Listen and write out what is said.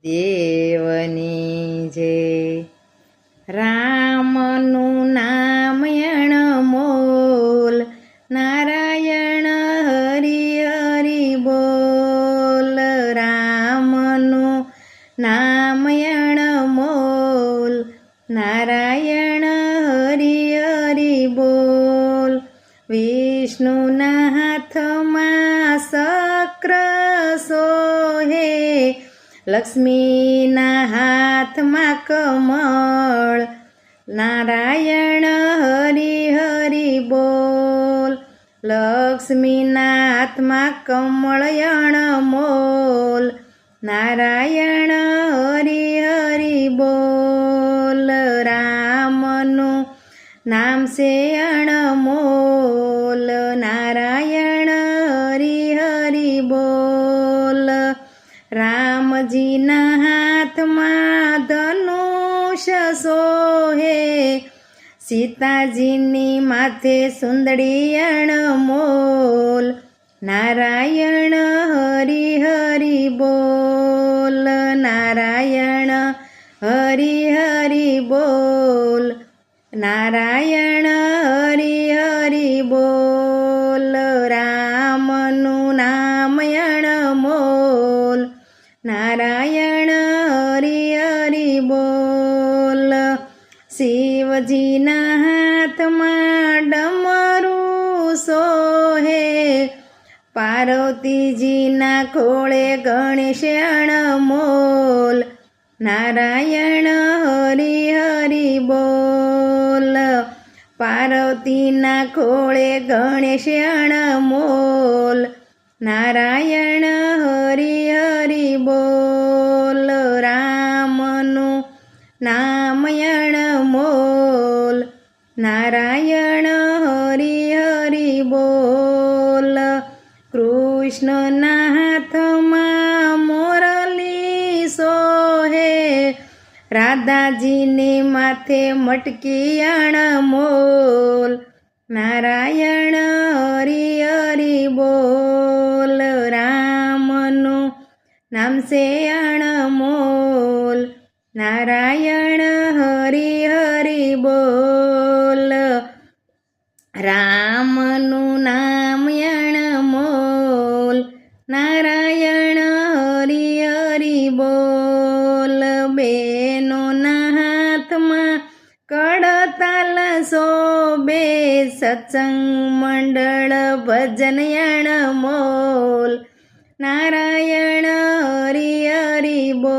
દેવની જય. રામનું નામ અણમોલ, નારાયણ હરિ હરિ બોલ. રામનું નામ અણમોલ, નારાયણ હરિ હરિ બોલ. વિષ્ણુના હાથમાં ચક્ર સોહે, લક્ષ્મીના હાથમાં કમળ. નારાયણ હરિ હરિ બોલ. લક્ષ્મીના હાથમાં કમળ અણમોલ, નારાયણ હરિ હરિ બોલ. રામનું નામ છે અણમોલ, નારાયણ હરિ હરિ બોલ. રામજીના હાથમાં ધનુષ સોહે, સીતાજીની માથે સુંદડી અણમોલ. નારાયણ હરિ હરિ બોલ. નારાયણ હરિ હરિ બોલ. નારાયણ હરિ હરિ બોલ. રામનું નામ અણમોલ, નારાયણ હરિ હરિ બોલ. શિવજીના હાથમાં ડમરું સોહે, પાર્વતીજીના ખોળે ગણેશ અણમોલ. નારાયણ હરિ હરિ બોલ. પાર્વતીના ખોળે ગણેશ અણમોલ. નારાયણ હરિ હરિ બોલ. રામનું નામ અણમોલ, નારાયણ હરિ હરિ બોલ. કૃષ્ણના હાથમાં મોરલી સોહે, રાધાજીની માથે મટકી અણમોલ. નારાયણ હરિ હરિ બોલ. રામનું નામ છે અણમોલ, નારાયણ હરિ હરિ બોલ. રામનું નામ અણમોલ, નારાયણ હરિ હરિ બોલ. બેનોના હાથમાં કડતાલ શોભે, સત્સંગ મંડળ ભજન અણમોલ. નારાયણ હરિ હરિ બોલ.